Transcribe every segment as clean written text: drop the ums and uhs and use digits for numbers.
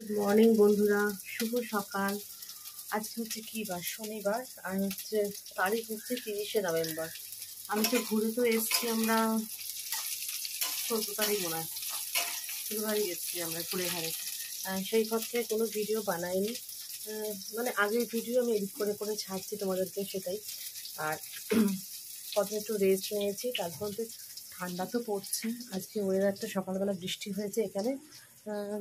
Good morning বন্ধুরা, শুভ সকাল। আজকে হচ্ছে কি বার? শনিবার। আর হচ্ছে তারিখ হচ্ছে 30শে নভেম্বর। আমি তো ঘুরে তো এসছি, আমরা 14 তারিখ মনে হয় ঘুরে এসছি আমরা ঘুরে ঘাড়ে। সেই ক্ষেত্রে কোনো ভিডিও বানাইনি, মানে আগের ভিডিও আমি এডিট করে করে ছাড়ছি তোমাদেরকে, সেটাই। আর কত একটু রেস্ট নিয়েছি, তারপর ঠান্ডা তো পড়ছে। আজকে ওয়েদারটা সকালবেলা বৃষ্টি হয়েছে এখানে,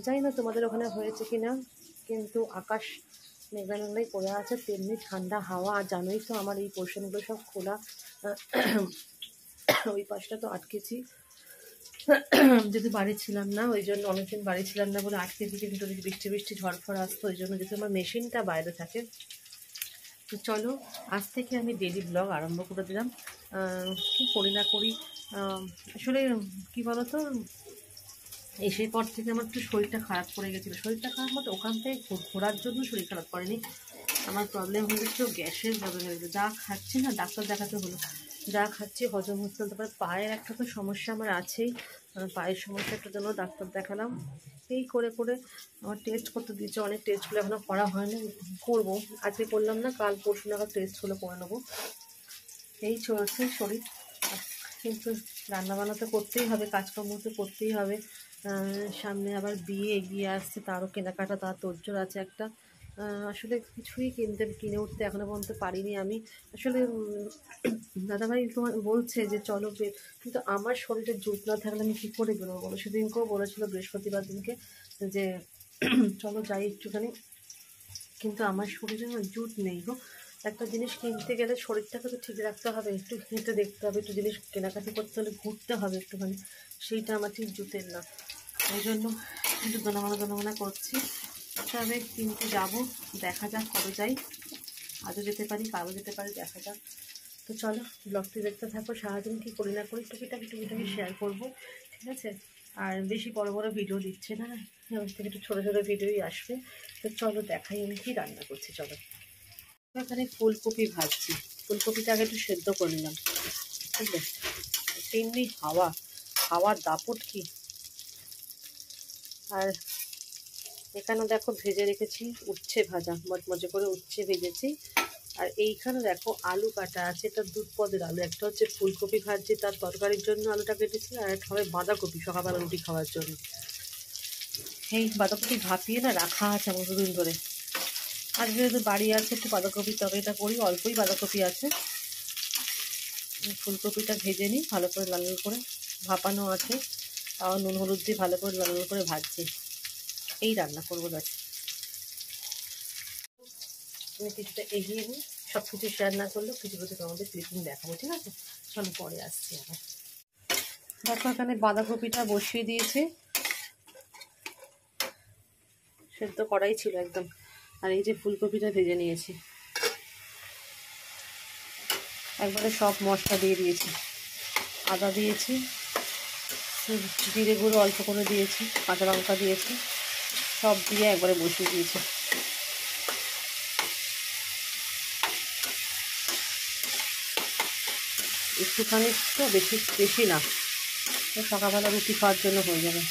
জানি না তোমাদের ওখানে হয়েছে কি না, কিন্তু আকাশ মেঘলা মেঘলাই করে আছে, তেমনি ঠান্ডা হাওয়া। আর জানোই তো আমার এই পোর্শনগুলো সব খোলা, ওই পাশটা তো আটকেছি। যদি বাড়ি ছিলাম না, ওই জন্য অনেকদিন বাড়ি ছিলাম না বলে আটকে দিকে, কিন্তু বৃষ্টি বৃষ্টি ঝড় ফড় আসতো, ওই জন্য যদি আমার মেশিনটা বাইরে থাকে। তো চলো, আজ থেকে আমি ডেলি ব্লগ আরম্ভ করে দিলাম। কি করি না করি, আসলে কি বলতো, এসের পর থেকে আমার একটু শরীরটা খারাপ করে গেছিলো। শরীরটা খারাপ মতো ওখান থেকে ঘোরার জন্য শরীর খারাপ করেনি, আমার প্রবলেম হয়েছিল গ্যাসের প্রবলেম হয়েছিল। যা খাচ্ছি না, ডাক্তার দেখাতে হলো, যা খাচ্ছি হজম হচ্ছে। তারপরে পায়ের একটা তো সমস্যা আমার আছেই, পায়ের সমস্যাটার জন্য ডাক্তার দেখালাম। এই করে করে আমার টেস্ট করতে দিয়েছে, অনেক টেস্টগুলো এখনও করা হয়নি, করবো। আজকে করলাম না, কাল পরশু নাগাদ টেস্টগুলো করে নেবো। এই চলছে শরীর, কিন্তু রান্নাবান্না তো করতেই হবে, কাজকর্ম তো করতেই হবে। সামনে আবার বিয়ে এগিয়ে আসছে, তারও কেনাকাটা, তার তোড়জোড় আছে একটা। আসলে কিছুই কিনে উঠতে এখনও পর্যন্ত পারিনি আমি। আসলে দাদাভাই তোমার বলছে যে চলো, কিন্তু আমার শরীরে জুত না থাকলে আমি কী করে বেরোবো বলো? সেদিনকেও বলেছিল বৃহস্পতিবার দিনকে যে চলো যাই একটুখানি, কিন্তু আমার শরীরে না জুত নেই গো। একটা জিনিস কিনতে গেলে শরীরটাকে তো ঠিক রাখতে হবে, একটু হেঁটে দেখতে হবে, একটু জিনিস কেনাকাটি করতে হলে ঘুরতে হবে একটুখানি, সেইটা আমার ঠিক জুতের না। ওই জন্য একটু দোনামানা করছি। তবে কিনতে যাবো, দেখা যাক কবে যাই। আজও যেতে পারি, কালও যেতে পারি, দেখা যাক। তো চলো, ব্লগটি দেখতে থাকো। সারাদিন কী করি না করি টুকিটাকি শেয়ার করবো, ঠিক আছে? আর বেশি বড় বড় ভিডিও দিচ্ছে না, ওর থেকে একটু ছোটো ছোটো ভিডিওই আসবে। তো চলো দেখাই আমি কী রান্না করছি। চলো, এখানে ফুলকপি ভাজছি। ফুলকপিটা আগে একটু সেদ্ধ করে নিলাম, বুঝলে? তেমনি হাওয়ার দাপট কি! আর এখানে দেখো ভেজে রেখেছি উচ্ছে ভাজা, মচমচে করে উচ্ছে ভেজেছি। আর এইখানে দেখো আলু কাটা আছে, এটা দুধ পদের আলু। একটা হচ্ছে ফুলকপি ভাজছি তার তরকারির জন্য আলুটা কেটেছি, আর একটা হবে বাঁধাকপি সকালবেলা রুটি খাওয়ার জন্য। এই বাঁধাকপি ভাপিয়ে না রাখা আছে আমার দুদিন ধরে। আর যেহেতু বাড়ি আছে, একটু বাঁধাকপির তরকারিটা করি, অল্পই বাঁধাকপি আছে। ফুলকপিটা ভেজে নিই ভালো করে, লাল লাল করে ভাপানো আছে, তাও নুন হলুদ দিয়ে ভালো করে লাল লাল করে ভাজছি। এই রান্না করবো ব্যাস। আমি কিছুটা এগিয়ে নিই, সব কিছু শেয়ার না করলেও কিছু কিছু তোমাদের ক্লিপিং দেখাবো, ঠিক আছে? চলো পরে আসছি আবার। দেখো এখানে বাঁধাকপিটা বসিয়ে দিয়েছি, সেদ্ধ করাই ছিল একদম। আর এই যে ফুলকপিটা ভেজে নিয়েছি, একবারে সব মশলা দিয়ে দিয়েছি। আদা দিয়েছি, জিরে গুঁড়ো অল্প করে দিয়েছি, কাঁচা লঙ্কা দিয়েছি, সব দিয়ে একবারে বসিয়ে দিয়েছি। একটুখানি তো, বেশি বেশি না, সকালবেলা রুটি খাওয়ার জন্য হয়ে যাবে।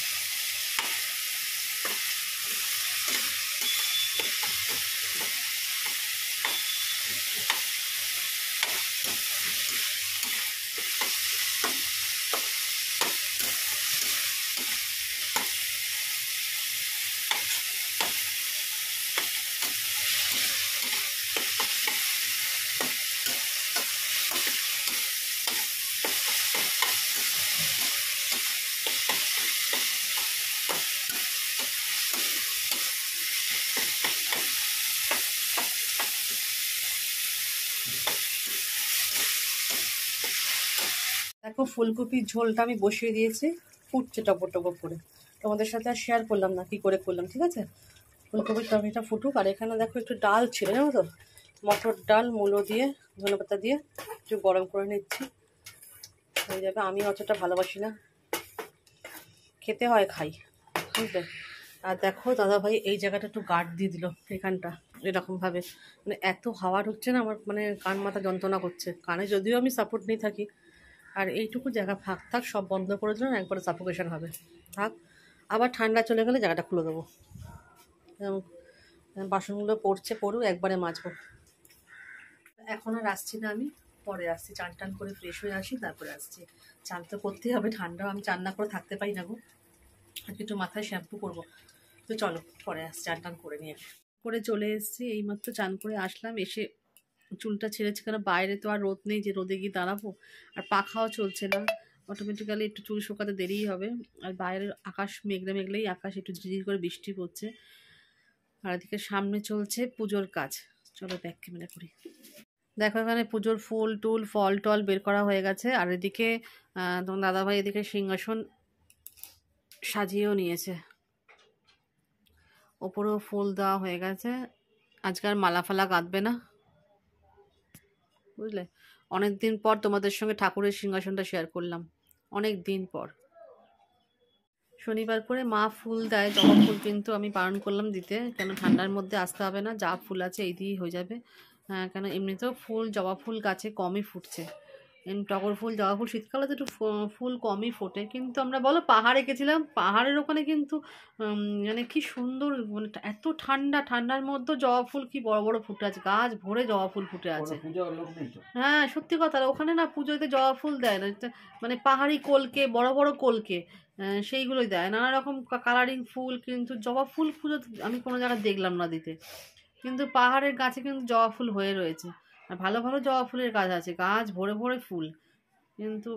দেখো ফুলকপির ঝোলটা আমি বসিয়ে দিয়েছি, ফুটছে টপর টপর করে। তোমাদের সাথে আর শেয়ার করলাম না কি করে করলাম, ঠিক আছে? ফুলকপির তরকারিটা ফুটুক। আর এখানে দেখো একটু ডাল ছিল, জানো তো, মটর ডাল মূলো দিয়ে ধনেপাতা দিয়ে একটু গরম করে নিচ্ছি, হয়ে যাবে। আমি অতটা ভালোবাসি না, খেতে হয় খাই, বুঝলে? আর দেখো দাদাভাই এই জায়গাটা একটু গার্ড দিয়ে দিল, এখানটা এরকমভাবে, মানে এত হাওয়া ঢুকছে না আমার, মানে কান মাথা যন্ত্রণা করছে। কানে যদিও আমি সাপোর্ট নিয়ে থাকি, আর এইটুকু জায়গা ফাঁক থাক, সব বন্ধ করে দিলাম, একবারে সাফোকেশন হবে। থাক, আবার ঠান্ডা চলে গেলে জায়গাটা খুলে দেবো। বাসনগুলো পড়ুক, একবারে মাজবো। এখন আর আসছি না, আমি পরে আসছি, চান টান করে ফ্রেশ হয়ে আসি, তারপরে আসছি। চান তো করতেই হবে, ঠান্ডাও আমি চান না করে থাকতে পারি না গো। আজকে একটু মাথায় শ্যাম্পু করবো, তো চলো পরে আসছি, চান টান করে নিয়ে করে চলে এসেছি। এইমাত্র চান করে আসলাম, এসে চুলটা ছেড়েছি, কারণ বাইরে তো আর রোদ নেই যে রোদে গিয়ে দাঁড়াবো, আর পাখাও চলছে না, অটোমেটিক্যালি একটু চুল শুকাতে দেরিই হবে। আর বাইরের আকাশ মেঘলেই আকাশ, একটু ঝিঝির করে বৃষ্টি পড়ছে। আর এদিকে সামনে চলছে পুজোর কাজ। চলো ব্যাক ক্যামেরা করি। দেখো এখানে পুজোর ফুল টুল ফল টল বের করা হয়ে গেছে। আর এদিকে তোমার দাদাভাই এদিকে সিংহাসন সাজিয়েও নিয়েছে, ওপরেও ফুল দেওয়া হয়ে গেছে। আজকে আর মালা ফালা গাঁথবে না, বুঝলে। অনেক দিন পর তোমাদের সঙ্গে ঠাকুরের সিংহাসনটা শেয়ার করলাম, অনেক দিন পর। শনিবার করে মা ফুল দেয়, জবা ফুল, কিন্তু আমি বারণ করলাম দিতে, কেন ঠান্ডার মধ্যে আসতে হবে না, যা ফুল আছে এই দিয়েই হয়ে যাবে। কেন এমনিতেও জবা ফুল গাছে কমই ফুটছে, টগর ফুল জবা ফুল শীতকালে তো একটু ফুল কমই ফোটে। কিন্তু আমরা বলো পাহাড়ে গেছিলাম, পাহাড়ের ওখানে কিন্তু মানে কি সুন্দর, মানে এত ঠান্ডার মধ্যে জবা ফুল কি বড় বড় ফুটে আছে, গাছ ভরে জবা ফুল ফুটে আছে। হ্যাঁ সত্যি কথা, ওখানে না পুজোতে জবা ফুল দেয় না, মানে পাহাড়ি কলকে, বড় বড় কলকে, সেইগুলোই দেয়, নানা রকম কালারিং ফুল, কিন্তু জবা ফুল পুজো আমি কোনো জায়গায় দেখলাম না দিতে। কিন্তু পাহাড়ের গাছে কিন্তু জবা ফুল হয়ে রয়েছে, আর ভালো ভালো জবা ফুলের গাছ আছে, গাছ ভরে ভরে ফুল। কিন্তু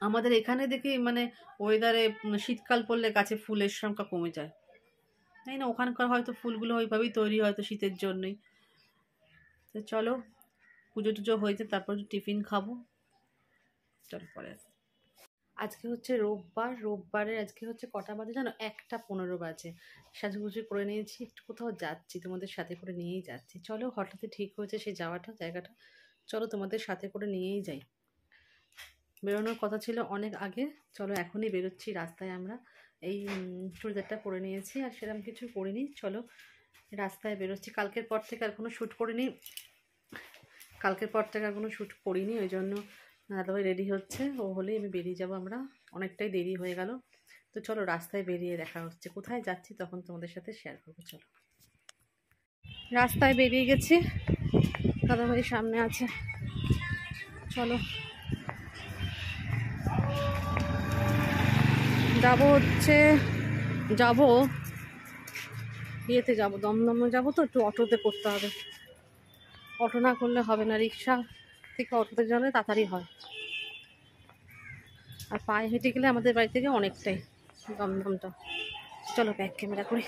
আমাদের এখানে দেখি মানে ওয়েদারে শীতকাল পড়লে গাছে ফুলের সংখ্যা কমে যায়, তাই না? ওখানকার হয়তো ফুলগুলো ওইভাবেই তৈরি, হয়তো শীতের জন্যই। তো চলো পুজো টুজো হয়েছে, তারপর টিফিন খাবো, চলো পরে। আজকে হচ্ছে রোববারের আজকে হচ্ছে কটা বাজে জানো? 1:15 বাজে। সাজুগুজু করে নিয়েছি, একটু কোথাও যাচ্ছি, তোমাদের সাথে করে নিয়েই যাচ্ছি। চলো হঠাৎ ঠিক হয়েছে সেই জায়গাটা, চলো তোমাদের সাথে করে নিয়েই যাই। বেরোনোর কথা ছিল অনেক আগে, চলো এখনই বেরোচ্ছি রাস্তায়। আমরা এই চুড়িদারটা পরে নিয়েছি, আর সেরকম কিছু করিনি, চলো রাস্তায় বেরোচ্ছি। কালকের পর থেকে আর কোনো শ্যুট করিনি, ওই জন্য দাদাভাই রেডি হচ্ছে, ও হলেই আমি বেরিয়ে যাবো। আমরা অনেকটাই দেরি হয়ে গেল, তো চলো রাস্তায় বেরিয়ে দেখা হচ্ছে, কোথায় যাচ্ছি তখন তোমাদের সাথে শেয়ার করবো। চলো রাস্তায় বেরিয়ে গেছি, দাদাভাই সামনে আছে, চলো যাবো ইয়েতে যাবো, দমদমে যাবো, তো একটু অটোতে করতে হবে, অটো না করলে হবে না, রিক্সা থেকে অটোতে গেলে তাড়াতাড়ি হয়, আর পায়ে হেঁটে গেলে আমাদের বাড়ি থেকে অনেকটাই দমদমটা। চলো ব্যাক ক্যামেরা করি।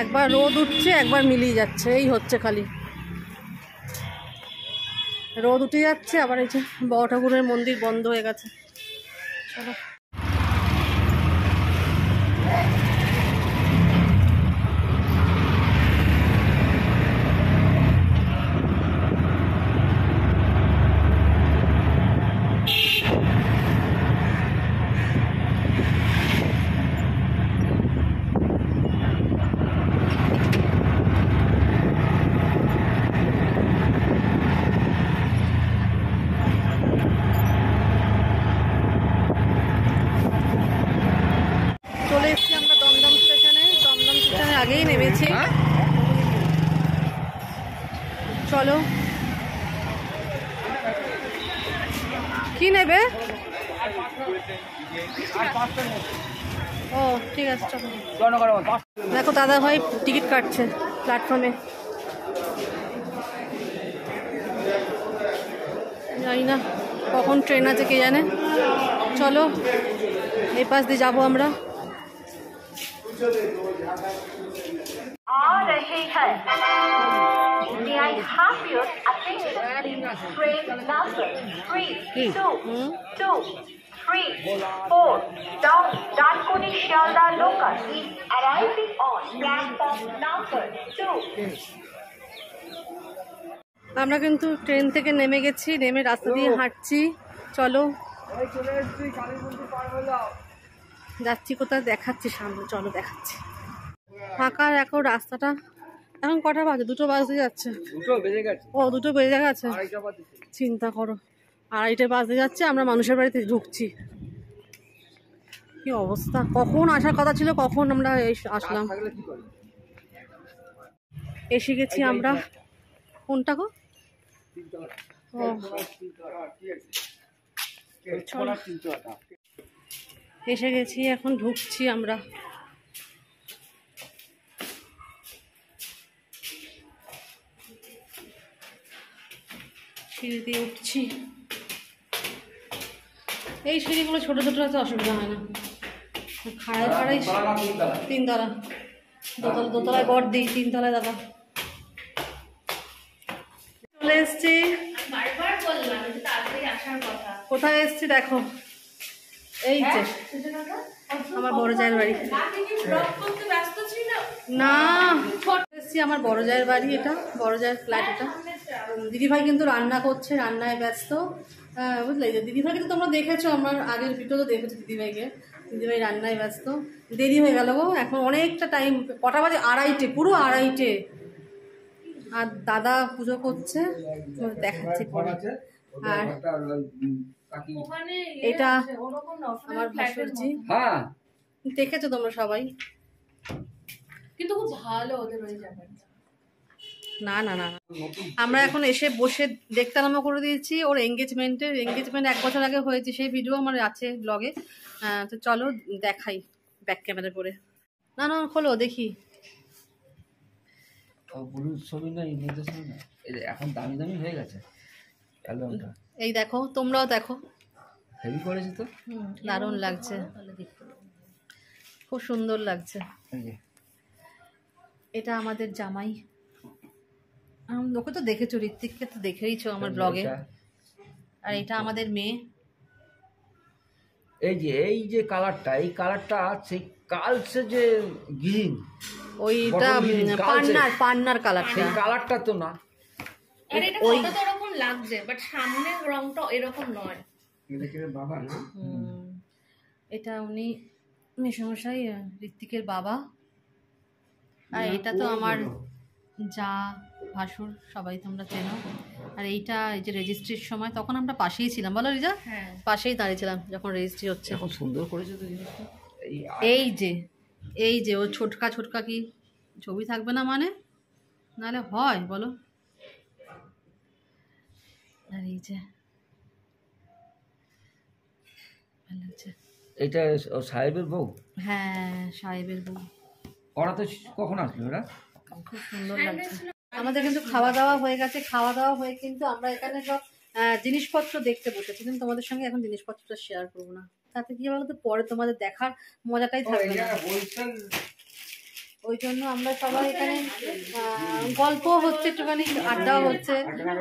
একবার রোদ উঠছে, একবার মিলিয়ে যাচ্ছে, এই হচ্ছে খালি, রোদ উঠে যাচ্ছে, আবার এই যে বড় ঠাকুরের মন্দির বন্ধ হয়ে গেছে। চলো আগেই নেমেছি, চলো কি নেবে? ও ঠিক আছে চলো। দেখো দাদা ভাই টিকিট কাটছে প্ল্যাটফর্মে, জানি না কখন ট্রেন আছে কে জানে। চলো এই পাশ দিয়ে যাবো আমরা। May I have your attention, train number 3, 2, 3, 4 down Dankuni Shialda local is arriving on platform number 2. আমরা কিন্তু ট্রেন থেকে নেমে গেছি, নেমে রাস্তা দিয়ে হাঁটছি। চলো যাচ্ছি কোথায় দেখাচ্ছি সামনে, চলো দেখাচ্ছি। ফাঁকা এখন রাস্তাটা, এখন কটা বাজে? 2 বাজতে যাচ্ছে। ও 2 বেজে গেছে, চিন্তা করো। 2:30 বাজতে যাচ্ছে, আমরা মানুষের বাড়িতে ঢুকছি। কি অবস্থা, কখন আসার কথা ছিল, কখন আমরা আসলাম। এসে গেছি আমরা। কোনটা গো? এসে গেছি, এখন ঢুকছি আমরা। সিঁড়ি দিয়ে উঠছি। এই সিঁড়িগুলো ছোট ছোট আছে, অসুবিধা হয় না। খাড়াই খাড়াই 3 তলা, দোতলায় বর দিই, 3 তলায় দাদা। চলে এসছি। কোথায় এসছি দেখো, এই যে আমার বড় জায়ের বাড়ি। না, এসছি আমার বড় জায়ের বাড়ি, এটা বড় জায়ের ফ্ল্যাট। এটা দিদিভাই কিন্তু রান্না করছে, রান্নায় ব্যস্ত, বুঝলে। যে দিদিভাইকে তো তোমরা দেখেছো, আমার আগের ভিডিও তো দেখেছো দিদিভাইকে। দিদিভাই রান্নায় ব্যস্ত, দেরি হয়ে গেল গো, এখন অনেকটা টাইম। কটা বাজে? 2:30, পুরো 2:30। আর দাদা পুজো করছে, দেখাচ্ছি পরে। আর এটা আমার ভাসুরজি, দেখেছো তোমরা সবাই, কিন্তু খুব ভালো ওদের ওই জায়গাটা। না না না, আমরা এখন এসে বসে দেখতে আরম্ভ করে দিয়েছি। ওর এঙ্গেজমেন্ট 1 বছর আগে হয়েছে, সেই ভিডিও আমার আছে ব্লগে। তো চলো দেখাই ব্যাক ক্যামেরা করে। না না, খোলো দেখি। ছবি না, এখন দামি দামি হয়ে গেছে অ্যালবামটা। এই দেখো, তোমরাও দেখো, হেভি করেছে তো, দারুণ লাগছে, খুব সুন্দর লাগছে। এটা আমাদের জামাই, ওকে তো দেখেছো, ঋত্বিককে তো দেখেইছো আমার ব্লগে। আর এটা আমাদের মেয়ে। এই যে কালারটা, এই কালারটা সেই কালসে যে গ্রিন, ওইটা পান্নার কালার, সেই কালারটা তো না। ওই তো এরকম লাগছে, বাট সামনের রংটা এরকম নয়। বাবা না, এটা উনি মেশামশাই ঋত্বিকের বাবা। আর এটা তো আমার যা ভাসুর, সবাই তোমরা চেনো। আর এইটা এই যে রেজিস্ট্রির সময়, তখন আমরা পাশেই ছিলাম, বলো রিজা? হ্যাঁ, পাশেই দাঁড়িয়েছিলাম যখন রেজিস্ট্রি হচ্ছে। খুব সুন্দর করেছে তো জিনিসটা। এই যে ও ছোটকা ছোটকা কি ছবি থাকবে না মানে, নাহলে হয় বলো? আর এই যে ভালো লাগছে। এটা সাহেবের বউ? হ্যাঁ, সাহেবের বউ। ওরা তো কখন আসলো? ওরা খুব সুন্দর লাগছে। আমাদের কিন্তু খাওয়া দাওয়া হয়ে গেছে। খাওয়া দাওয়া হয়ে কিন্তু আমরা এখানে সব জিনিসপত্র দেখতে বসেছি, কিন্তু তোমাদের সঙ্গে এখন জিনিসপত্রটা শেয়ার করবো না। তাতে কি বলতো, পরে তোমাদের দেখার মজাটাই থাকবে না। ওই জন্য আমরা সবাই এখানে গল্প হচ্ছে, একটুখানি আড্ডাও হচ্ছে,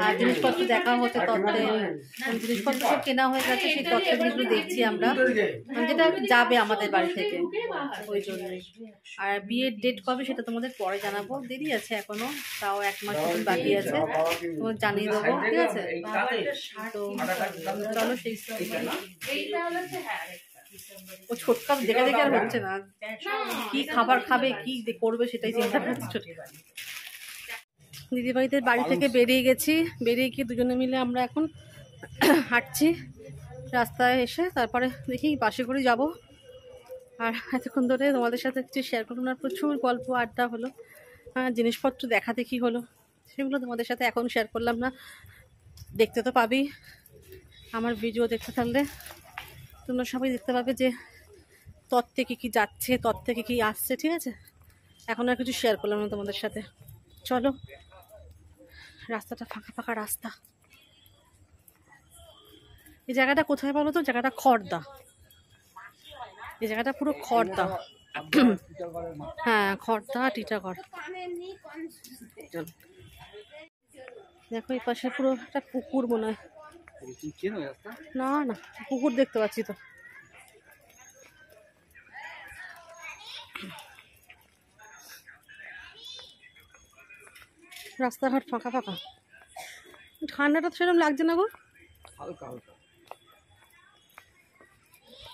আর জিনিসপত্র দেখা হচ্ছে, তত্ত্বে জিনিসপত্র সব কেনা হয়ে গেছে, সেই তত্ত্বের জিনিসগুলো দেখছি আমরা, যেটা যাবে আমাদের বাড়ি থেকে। ওই জন্যই। আর বিয়ের ডেট কবে সেটা তোমাদের পরে জানাবো, দেরি আছে এখনো, তাও 1 মাস মতন বাকি আছে, তোমাদের জানিয়ে দেবো, ঠিক আছে? তো চলো সেই ও ছোটকা দেখে দেখে আর হচ্ছে না, কি খাবার খাবে কি করবে সেটাই চিন্তা করছে। দিদিভাইদের বাড়ি থেকে বেরিয়ে গেছি, বেরিয়ে গিয়ে দুজনে মিলে আমরা এখন হাঁটছি রাস্তায় এসে, তারপরে দেখি বাসে করে যাব। আর এতক্ষণ ধরে তোমাদের সাথে কিছু শেয়ার করলাম না, প্রচুর গল্প আড্ডা হলো, জিনিসপত্র দেখা দেখি হলো, সেগুলো তোমাদের সাথে এখন শেয়ার করলাম না। দেখতে তো পাবি, আমার ভিডিও দেখতে থাকলে তোমরা সবাই দেখতে পাবে যে তত থেকে কি যাচ্ছে, তত থেকে কি আসছে, ঠিক আছে? এখন আর কিছু শেয়ার করলাম না তোমাদের সাথে। চলো, রাস্তাটা ফাঁকা ফাঁকা রাস্তা। এই জায়গাটা কোথায় বলো তো? জায়গাটা খড়দা, এই জায়গাটা পুরো খড়দা। হ্যাঁ, খড়দা টিটাগড়। দেখো এই পাশে পুরো একটা পুকুর মনে হয়। না না, পুকুর দেখতে পাচ্ছি তো। রাস্তাঘাট ফাঁকা ফাঁকা, ঠান্ডাটা তো সেরকম লাগছে না গো, হালকা হালকা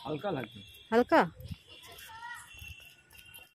হালকা লাগছে, হালকা।